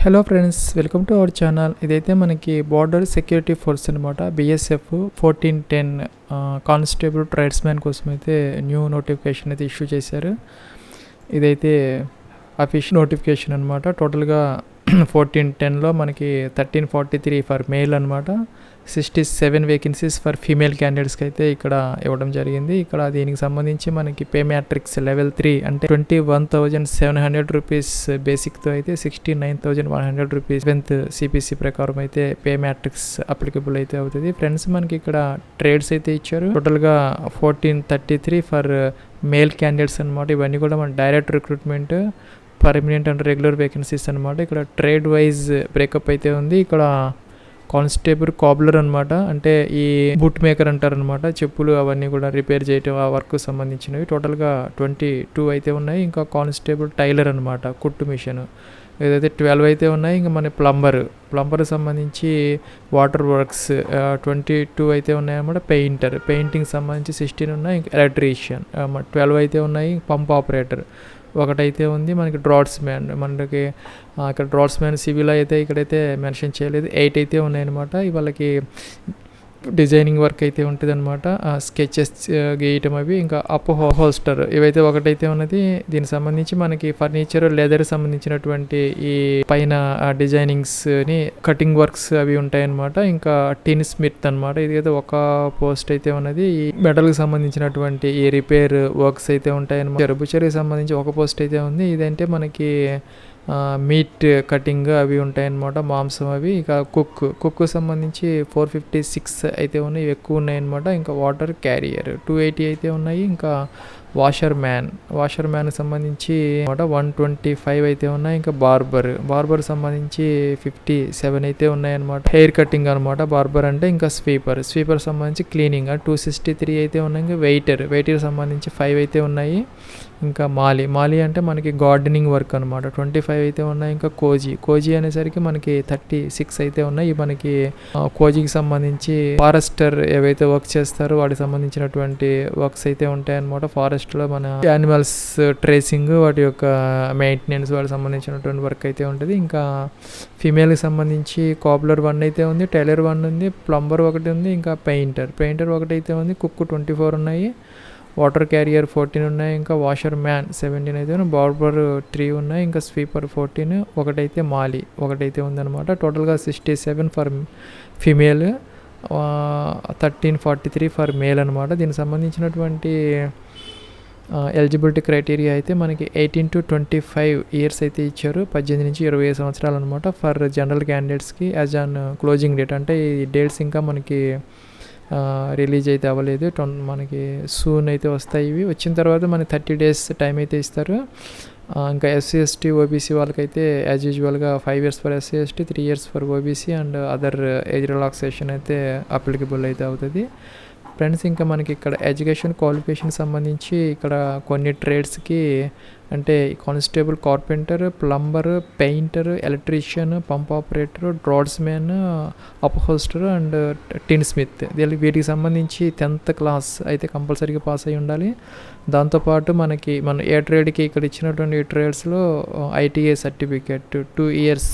Hello friends, welcome to our channel. ఇదైతే మనకి border security force అనమాట. బిఎస్ఎఫ్ 1410 కానిస్టేబుల్ ట్రైడ్స్మెన్ కోసం అయితే న్యూ నోటిఫికేషన్ అయితే ఇష్యూ చేశారు. ఇదైతే అఫీషియల్ నోటిఫికేషన్ అనమాట. టోటల్గా 1410లో మనకి 1343 ఫర్ మేల్ అనమాట. 67 వేకెన్సీస్ ఫర్ ఫీమేల్ క్యాండిడేట్స్కి అయితే ఇక్కడ ఇవ్వడం జరిగింది. ఇక్కడ దీనికి సంబంధించి మనకి పే మ్యాట్రిక్స్ లెవెల్ 3 అంటే 21,700 రూపీస్ బేసిక్తో అయితే 69,100 రూపీస్ 7th సిపిసి ప్రకారం అయితే పే మ్యాట్రిక్స్ అప్లికబుల్ అయితే అవుతుంది. ఫ్రెండ్స్, మనకి ఇక్కడ ట్రేడ్స్ అయితే ఇచ్చారు. టోటల్గా 1433 ఫర్ మేల్ క్యాండిడేట్స్ అనమాట. ఇవన్నీ కూడా మన direct recruitment, permanent and regular vacancies అనమాట. ఇక్కడ ట్రేడ్ వైజ్ బ్రేకప్ అయితే ఉంది. ఇక్కడ కానిస్టేబుల్ కాబ్లర్ అనమాట, అంటే ఈ బూట్ మేకర్ అంటారు అనమాట. చెప్పులు అవన్నీ కూడా రిపేర్ చేయటం, ఆ వర్క్ సంబంధించినవి. టోటల్గా 22 అయితే ఉన్నాయి. ఇంకా కానిస్టేబుల్ టైలర్ అనమాట, కుట్టు మిషన్ ఏదైతే 12 అయితే ఉన్నాయి. ఇంకా మన ప్లంబర్ సంబంధించి వాటర్ వర్క్స్ 22 అయితే ఉన్నాయి అనమాట. పెయింటింగ్ సంబంధించి 16 ఉన్నాయి. ఇంకా ఎలక్ట్రీషియన్ 12 అయితే ఉన్నాయి. పంప్ ఆపరేటర్ ఒకటైతే ఉంది. మనకి డ్రాట్స్ మ్యాన్, మనకి ఇక్కడ డ్రాట్స్ మ్యాన్ సివిల్ అయితే ఇక్కడైతే మెన్షన్ చేయలేదు. 8 అయితే ఉన్నాయన్నమాట. వాళ్ళకి డిజైనింగ్ వర్క్ అయితే ఉంటుంది అనమాట. స్కెచెస్ గీయటం అవి. ఇంకా అప్ హోల్స్టర్ ఇవైతే ఒకటైతే ఉన్నది. దీనికి సంబంధించి మనకి ఫర్నిచర్, లెదర్ సంబంధించినటువంటి ఈ పైన డిజైనింగ్స్ని కటింగ్ వర్క్స్ అవి ఉంటాయన్నమాట. ఇంకా టిన్ స్మిత్ అనమాట. ఇదైతే ఒక పోస్ట్ అయితే ఉన్నది. ఈ మెటల్కి సంబంధించినటువంటి ఈ రిపేర్ వర్క్స్ అయితే ఉంటాయన్నమాట. బుచరీకి సంబంధించి ఒక పోస్ట్ అయితే ఉంది. ఇదంటే మనకి మీట్ కటింగ్ అవి ఉంటాయన్నమాట, మాంసం అవి. ఇక కుక్ సంబంధించి 456 అయితే ఉన్నాయి, ఎక్కువ ఉన్నాయన్నమాట. ఇంకా వాటర్ క్యారియర్ 280 అయితే ఉన్నాయి. ఇంకా వాషర్ మ్యాన్ సంబంధించి 125 అయితే ఉన్నాయి. ఇంకా బార్బర్ సంబంధించి 57 అయితే ఉన్నాయన్నమాట. హెయిర్ కటింగ్ అనమాట బార్బర్ అంటే. ఇంకా స్వీపర్ సంబంధించి క్లీనింగ్ 263 అయితే ఉన్నాయి. ఇంకా వెయిటర్ సంబంధించి 5 అయితే ఉన్నాయి. ఇంకా మాలి అంటే మనకి గార్డెనింగ్ వర్క్ అనమాట, 25 అయితే ఉన్నాయి. ఇంకా కోజీ అనేసరికి మనకి 36 అయితే ఉన్నాయి. మనకి కోజీకి సంబంధించి ఫారెస్టర్ ఏవైతే వర్క్ చేస్తారో వాటికి సంబంధించినటువంటి వర్క్స్ అయితే ఉంటాయన్నమాట. ఫారెస్ట్లో మన యానిమల్స్ ట్రేసింగ్, వాటి యొక్క మెయింటెనెన్స్, వాటికి సంబంధించినటువంటి వర్క్ అయితే ఉంటుంది. ఇంకా ఫీమేల్కి సంబంధించి కాబ్లర్ 1 అయితే ఉంది, టైలర్ 1 ఉంది, ప్లంబర్ 1 ఉంది. ఇంకా పెయింటర్ 1 అయితే ఉంది. కుక్ 24 ఉన్నాయి. వాటర్ క్యారియర్ 14 ఉన్నాయి. ఇంకా వాషర్ మ్యాన్ 17 అయితే ఉన్నాయి. బార్బర్ 3 ఉన్నాయి. ఇంకా స్వీపర్ 14, ఒకటైతే మాలి ఒకటైతే ఉందన్నమాట. టోటల్గా 67 ఫర్ ఫీమేల్, 1343 ఫర్ మేల్ అనమాట. దీనికి సంబంధించినటువంటి ఎలిజిబిలిటీ క్రైటీరియా అయితే మనకి 18 to 25 ఇయర్స్ అయితే ఇచ్చారు. 18 నుంచి 25 సంవత్సరాలు అనమాట. ఫర్ జనరల్ క్యాండిడేట్స్కి యాజ్ ఆన్ క్లోజింగ్ డేట్, అంటే ఈ డేట్స్ ఇంకా మనకి రిలీజ్ అయితే అవ్వలేదు. మనకి సూన్ అయితే వస్తాయి. ఇవి వచ్చిన తర్వాత మనకి 30 days టైం అయితే ఇస్తారు. ఇంకా SC/ST OBC వాళ్ళకైతే యాజ్ యూజువల్గా 5 years for SC/ST, 3 years for OBC and other age relaxation అయితే అప్లికబుల్ అయితే అవుతుంది. ఫ్రెండ్స్, ఇంకా మనకి ఇక్కడ ఎడ్యుకేషన్ క్వాలిఫికేషన్ సంబంధించి ఇక్కడ కొన్ని ట్రేడ్స్కి, అంటే constable, carpenter, plumber, painter, electrician, pump operator, draughtsman, upholsterer and tinsmith, వీటికి సంబంధించి 10th క్లాస్ అయితే కంపల్సరీగా పాస్ అయి ఉండాలి. దాంతోపాటు మన ఏ ట్రేడ్కి ఇక్కడ ఇచ్చినటువంటి ట్రేడ్స్లో ITA సర్టిఫికేట్ 2 years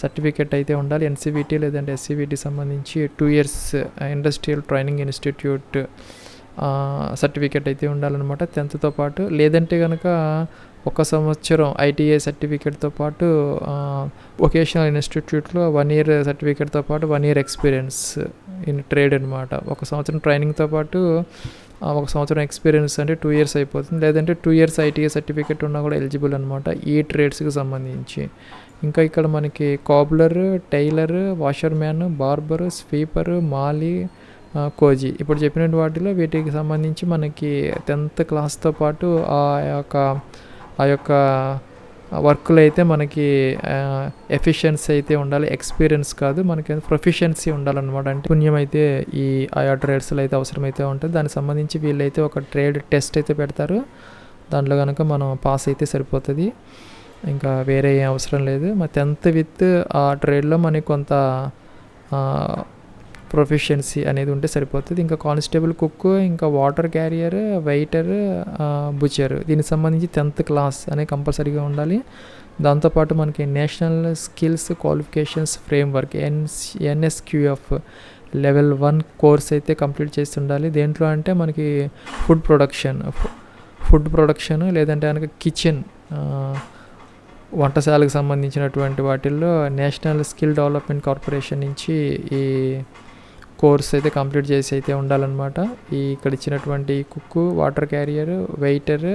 సర్టిఫికేట్ అయితే ఉండాలి. NCVT లేదంటే SCVT సంబంధించి 2 years industrial training institute certificate అయితే ఉండాలన్నమాట 10thతో పాటు. లేదంటే కనుక 1 సంవత్సరం ITA సర్టిఫికేట్తో పాటు వొకేషనల్ ఇన్స్టిట్యూట్లో 1 year సర్టిఫికేట్తో పాటు 1 year ఎక్స్పీరియన్స్ ఇన్ ట్రేడ్ అనమాట. 1 సంవత్సరం ట్రైనింగ్తో పాటు 1 సంవత్సరం ఎక్స్పీరియన్స్ అంటే 2 years అయిపోతుంది. లేదంటే 2 years ITA సర్టిఫికేట్ ఉన్నా కూడా ఎలిజిబుల్ అనమాట ఈ ట్రేడ్స్కి సంబంధించి. ఇంకా ఇక్కడ మనకి cobbler, tailor, washerman, barber, sweeper, మాలి, కోజీ ఇప్పుడు చెప్పిన వాటిలో వీటికి సంబంధించి మనకి 10th క్లాస్తో పాటు ఆ యొక్క వర్క్లో అయితే మనకి ఎఫిషియన్సీ అయితే ఉండాలి, ఎక్స్పీరియన్స్ కాదు, మనకి ప్రొఫిషియన్సీ ఉండాలన్నమాట. అంటే పుణ్యం అయితే ఈ ఆయా ట్రేడ్స్లో అయితే అవసరమైతే ఉంటుంది. దానికి సంబంధించి వీళ్ళైతే ఒక ట్రేడ్ టెస్ట్ అయితే పెడతారు. దాంట్లో కనుక మనం పాస్ అయితే సరిపోతుంది, ఇంకా వేరే ఏం అవసరం లేదు. మరి 10th విత్ ఆ ట్రేడ్లో మనకి కొంత ప్రొఫిషియన్సీ అనేది ఉంటే సరిపోతుంది. ఇంకా కానిస్టేబుల్, కుక్, ఇంకా వాటర్ క్యారియర్, వెయిటర్, బుచర్, దీనికి సంబంధించి 10th క్లాస్ అనేది కంపల్సరీగా ఉండాలి. దాంతోపాటు మనకి national skills qualifications framework NSQF level 1 course అయితే కంప్లీట్ చేసి ఉండాలి. దేంట్లో అంటే మనకి ఫుడ్ ప్రొడక్షన్ లేదంటే కనుక కిచెన్ వంటశాలకు సంబంధించినటువంటి వాటిల్లో నేషనల్ స్కిల్ డెవలప్మెంట్ కార్పొరేషన్ నుంచి ఈ కోర్స్ అయితే కంప్లీట్ చేసి అయితే ఉండాలన్నమాట. ఇక్కడ ఇచ్చినటువంటి కుక్కు, వాటర్ క్యారియర్, వెయిటర్,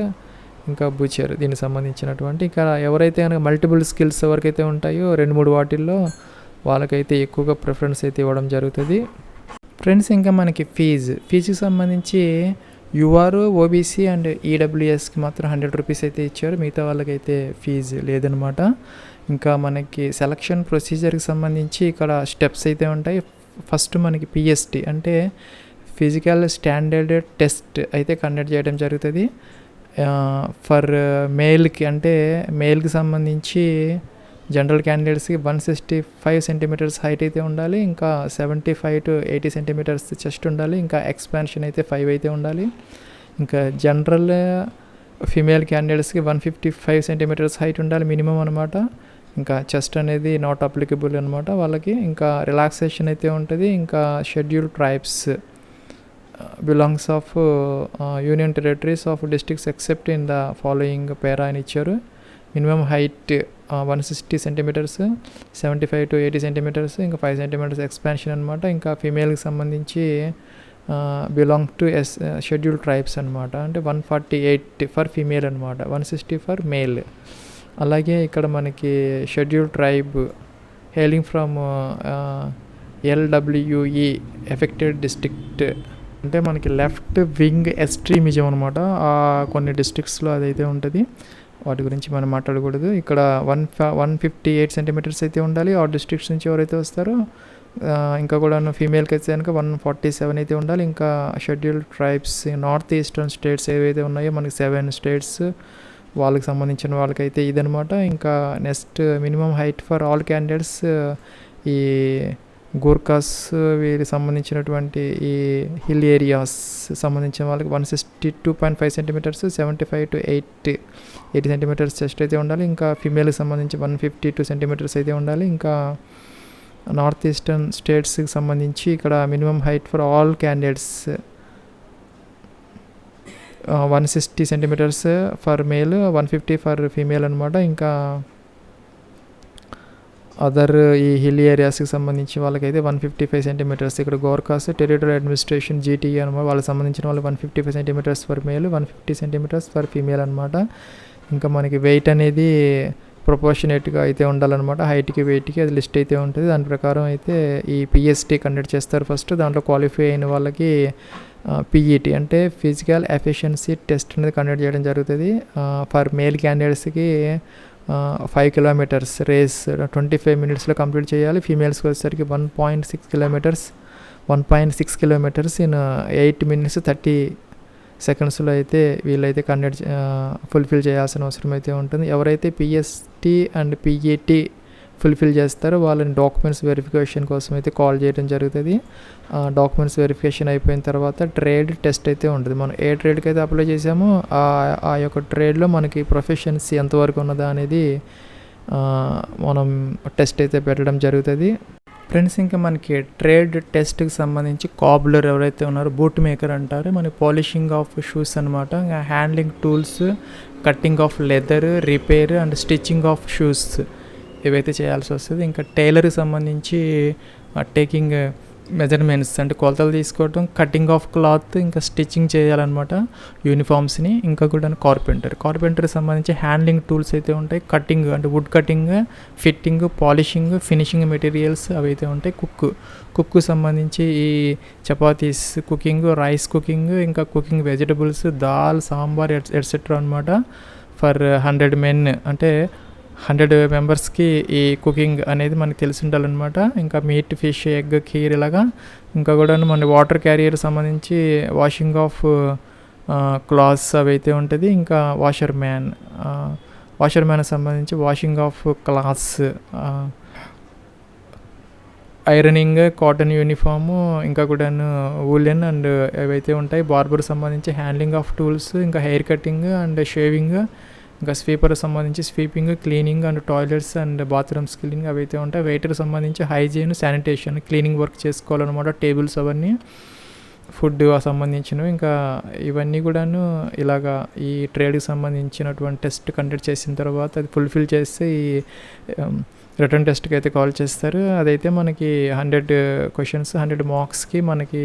ఇంకా బుచర్ దీనికి సంబంధించినటువంటి ఇంకా ఎవరైతే కనుక మల్టిపుల్ స్కిల్స్ ఎవరికైతే ఉంటాయో 2-3 వాటిల్లో వాళ్ళకైతే ఎక్కువగా ప్రిఫరెన్స్ అయితే ఇవ్వడం జరుగుతుంది. ఫ్రెండ్స్, ఇంకా మనకి ఫీజుకి సంబంధించి యూఆర్, ఓబీసీ అండ్ ఈడబ్ల్యూఎస్కి మాత్రం 100 రూపీస్ అయితే ఇచ్చారు. మిగతా వాళ్ళకైతే ఫీజు లేదనమాట. ఇంకా మనకి సెలక్షన్ ప్రొసీజర్కి సంబంధించి ఇక్కడ స్టెప్స్ అయితే ఉంటాయి. ఫస్ట్ మనకి PST అంటే ఫిజికల్ స్టాండర్డ్ టెస్ట్ అయితే కండక్ట్ చేయడం జరుగుతుంది. ఫర్ మేల్కి సంబంధించి జనరల్ క్యాండిడేట్స్కి 165 సెంటీమీటర్స్ హైట్ అయితే ఉండాలి. ఇంకా 75 to 80 సెంటీమీటర్స్ చెస్ట్ ఉండాలి. ఇంకా ఎక్స్పాన్షన్ అయితే 5 అయితే ఉండాలి. ఇంకా జనరల్ ఫీమేల్ క్యాండిడేట్స్కి 155 సెంటీమీటర్స్ హైట్ ఉండాలి మినిమం అనమాట. ఇంకా చెస్ట్ అనేది నాట్ అప్లికబుల్ అనమాట వాళ్ళకి. ఇంకా రిలాక్సేషన్ అయితే ఉంటుంది. ఇంకా scheduled tribes belongs of union territories of districts except in the following para అని ఇచ్చారు. Minimum height 160 centimetres, 75 to 80 centimetres, ఇంకా 5 సెంటీమీటర్స్ ఎక్స్పాన్షన్ అనమాట. ఇంకా ఫీమేల్కి సంబంధించి బిలాంగ్ టు షెడ్యూల్డ్ ట్రైబ్స్ అనమాట. అంటే 148 ఫర్ ఫీమేల్ అనమాట, 160 ఫర్ మేల్. అలాగే ఇక్కడ మనకి scheduled tribe hailing from LWE affected district అంటే మనకి లెఫ్ట్ వింగ్ ఎక్స్ట్రీమిజం అనమాట. కొన్ని డిస్ట్రిక్ట్స్లో అదైతే ఉంటుంది. వాటి గురించి మనం మాట్లాడకూడదు. ఇక్కడ 158 సెంటీమీటర్స్ అయితే ఉండాలి. ఆ డిస్ట్రిక్ట్స్ నుంచి ఎవరైతే వస్తారో. ఇంకా కూడా ఫీమేల్కి అయితే కనుక 147 అయితే ఉండాలి. ఇంకా scheduled tribes north eastern states ఏవైతే ఉన్నాయో మనకి 7 స్టేట్స్ వాళ్ళకి సంబంధించిన వాళ్ళకైతే ఇదనమాట. ఇంకా next minimum height for all candidates ఈ గూర్ఖాస్ వీరికి సంబంధించినటువంటి ఈ హిల్ ఏరియాస్ సంబంధించిన వాళ్ళకి 162.5 సెంటీమీటర్స్, 75 to 80 సెంటీమీటర్స్ చెస్ట్ అయితే ఉండాలి. ఇంకా ఫీమేల్కి సంబంధించి 152 సెంటీమీటర్స్ అయితే ఉండాలి. ఇంకా నార్త్ ఈస్టర్న్ స్టేట్స్కి సంబంధించి ఇక్కడ minimum height for all candidates 160 centimetres for male, 150 for female అనమాట. ఇంకా అదర్ ఈ హిల్ ఏరియాస్కి సంబంధించి వాళ్ళకైతే 155 సెంటీమీటర్స్. ఇక్కడ గోర్ఖాస్ టెరిటరీ అడ్మినిస్ట్రేషన్ GTE అనమాట. వాళ్ళకి సంబంధించిన వాళ్ళు 155 centimetres for male, 150 centimetres for female అనమాట. ఇంకా మనకి వెయిట్ అనేది ప్రొపోర్షనేట్గా అయితే ఉండాలన్నమాట. హైట్కి వెయిట్కి అది లిస్ట్ అయితే ఉంటుంది. దాని ప్రకారం అయితే ఈ PST కండక్ట్ చేస్తారు ఫస్ట్. దాంట్లో క్వాలిఫై అయిన వాళ్ళకి PET అంటే ఫిజికల్ ఎఫిషియన్సీ టెస్ట్ అనేది కండక్ట్ చేయడం జరుగుతుంది. ఫర్ మేల్ క్యాండిడేట్స్కి 5 kilometers రేస్ 25 minutesలో కంప్లీట్ చేయాలి. ఫీమేల్స్కి వచ్చేసరికి 1.6 kilometers ఇన్ 8 minutes 30 secondsలో అయితే వీళ్ళైతే ఫుల్ఫిల్ చేయాల్సిన అవసరం అయితే ఉంటుంది. ఎవరైతే PST అండ్ PET ఫుల్ఫిల్ చేస్తారో వాళ్ళని డాక్యుమెంట్స్ వెరిఫికేషన్ కోసం అయితే కాల్ చేయడం జరుగుతుంది. డాక్యుమెంట్స్ వెరిఫికేషన్ అయిపోయిన తర్వాత ట్రేడ్ టెస్ట్ అయితే ఉంటుంది. మనం ఏ ట్రేడ్కి అయితే అప్లై చేసామో ఆ యొక్క ట్రేడ్లో మనకి ప్రొఫెషన్సీ ఎంతవరకు ఉన్నదా అనేది మనం టెస్ట్ అయితే పెట్టడం జరుగుతుంది. ఫ్రెండ్స్, ఇంకా మనకి ట్రేడ్ టెస్ట్కి సంబంధించి కాబులర్ ఎవరైతే ఉన్నారో బూట్ మేకర్ అంటారు. మన పాలిషింగ్ ఆఫ్ షూస్ అనమాట. Handling tools, cutting of leather, repair and stitching of shoes ఇవైతే చేయాల్సి వస్తుంది. ఇంకా టైలర్కి సంబంధించి టేకింగ్ మెజర్మెంట్స్ అంటే కొలతలు తీసుకోవటం, కటింగ్ ఆఫ్ క్లాత్, ఇంకా స్టిచ్చింగ్ చేయాలన్నమాట యూనిఫామ్స్ని. ఇంకా కూడా కార్పెంటర్కి సంబంధించి హ్యాండ్లింగ్ టూల్స్ అయితే ఉంటాయి. కటింగ్ అంటే would cutting, fitting, polishing, finishing materials అవి అయితే ఉంటాయి. కుక్కు సంబంధించి ఈ చపాతీస్ కుకింగ్, రైస్ కుకింగ్, ఇంకా cooking vegetables, dal, sambar etcetera అనమాట. ఫర్ 100 men అంటే 100 మెంబర్స్కి ఈ కుకింగ్ అనేది మనకు తెలిసి ఉండాలన్నమాట. ఇంకా మీట్, ఫిష్, ఎగ్, ఖీర్ ఇలాగా. ఇంకా కూడా మన వాటర్ క్యారియర్ సంబంధించి వాషింగ్ ఆఫ్ క్లాత్స్ అవి అయితే ఉంటుంది. ఇంకా వాషర్ మ్యాన్ సంబంధించి washing of clothes, ironing, cotton uniform, ఇంకా కూడా వూలెన్ అండ్ ఏవైతే ఉంటాయి. బార్బర్ సంబంధించి హ్యాండ్లింగ్ ఆఫ్ టూల్స్, ఇంకా హెయిర్ కటింగ్ అండ్ షేవింగ్, ఇంకా స్వీపర్ సంబంధించి sweeping, cleaning and toilets and bathrooms cleaning అవి అయితే ఉంటాయి. వెయిటర్ సంబంధించి హైజీన్, శానిటేషన్, క్లీనింగ్ వర్క్ చేసుకోవాలన్నమాట, టేబుల్స్ అవన్నీ, ఫుడ్ సంబంధించినవి. ఇంకా ఇవన్నీ కూడాను ఇలాగా ఈ ట్రేడ్కి సంబంధించినటువంటి టెస్ట్ కండక్ట్ చేసిన తర్వాత అది ఫుల్ఫిల్ చేస్తే ఈ రిటర్న్ టెస్ట్కి అయితే కాల్ చేస్తారు. అదైతే మనకి 100 క్వశ్చన్స్ 100 మార్క్స్కి మనకి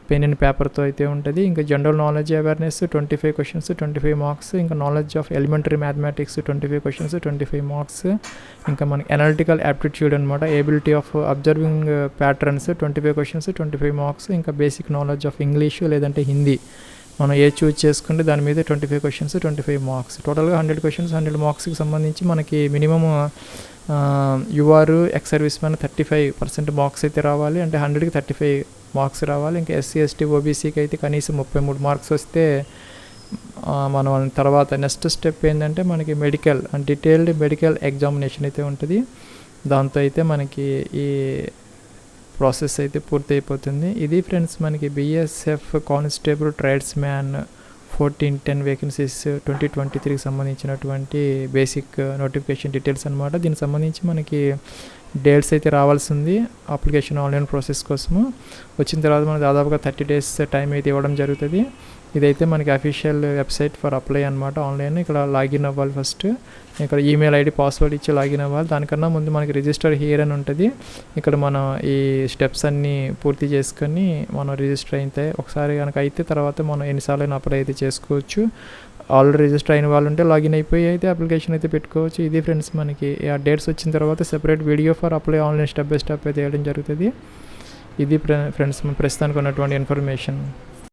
పెన్ అండ్ పేపర్తో అయితే ఉంటుంది. ఇంకా general knowledge awareness 25 questions 25 marks. ఇంకా knowledge of elementary mathematics 25 questions 25 marks. ఇంకా మనకి అనలిటికల్ యాప్టిట్యూడ్ అనమాట, ability of observing patterns 25 questions 25 marks. ఇంకా బేసిక్ నాలెడ్జ్ ఆఫ్ ఇంగ్లీష్ లేదంటే హిందీ మనం ఏ చూజ్ చేసుకుంటే దాని మీద 25 క్వశ్చన్స్ 25 మార్క్స్. టోటల్గా 100 క్వశ్చన్స్ 100 మార్క్స్కి సంబంధించి మనకి minimum UR ex service man 35% marks అయితే రావాలి, అంటే 100కి 35 మార్క్స్ రావాలి. ఇంకా ఎస్సీ ఎస్టీ ఓబీసీకి అయితే కనీసం 33 మార్క్స్ వస్తే మనం తర్వాత నెక్స్ట్ స్టెప్ ఏంటంటే మనకి మెడికల్ డీటెయిల్డ్ మెడికల్ ఎగ్జామినేషన్ అయితే ఉంటుంది. దాంతో అయితే మనకి ఈ ప్రాసెస్ అయితే పూర్తి అయిపోతుంది. ఇది ఫ్రెండ్స్ మనకి BSF constable tradesman 1410 vacancies 2023కి సంబంధించినటువంటి బేసిక్ నోటిఫికేషన్ డీటెయిల్స్ అనమాట. దీనికి సంబంధించి మనకి డేట్స్ అయితే రావాల్సి ఉంది అప్లికేషన్ ఆన్లైన్ ప్రాసెస్ కోసము. వచ్చిన తర్వాత మనకు దాదాపుగా 30 డేస్ టైం అయితే ఇవ్వడం జరుగుతుంది. ఇదైతే మనకి అఫీషియల్ వెబ్సైట్ ఫర్ అప్లై అనమాట, ఆన్లైన్. ఇక్కడ లాగిన్ అవ్వాలి ఫస్ట్, ఇక్కడ ఈమెయిల్ ఐడి పాస్వర్డ్ ఇచ్చి లాగిన్ అవ్వాలి. దానికన్నా ముందు మనకి రిజిస్టర్ హియర్ అని ఉంటుంది. ఇక్కడ మనం ఈ స్టెప్స్ అన్నీ పూర్తి చేసుకొని మనం రిజిస్టర్ అయితే ఒకసారి కనుక అయితే తర్వాత మనం ఎన్నిసార్లు అయినా అప్లై అయితే చేసుకోవచ్చు. ఆల్రెడీ రిజిస్టర్ అయిన వాళ్ళు ఉంటే లాగిన్ అయిపోయి అయితే అప్లికేషన్ అయితే పెట్టుకోవచ్చు. ఇది ఫ్రెండ్స్ మనకి ఆ డేట్స్ వచ్చిన తర్వాత separate video for apply online step by step అయితే వేయడం జరుగుతుంది. ఇది ఫ్రెండ్స్ ప్రస్తుతానికి ఉన్నటువంటి ఇన్ఫర్మేషన్.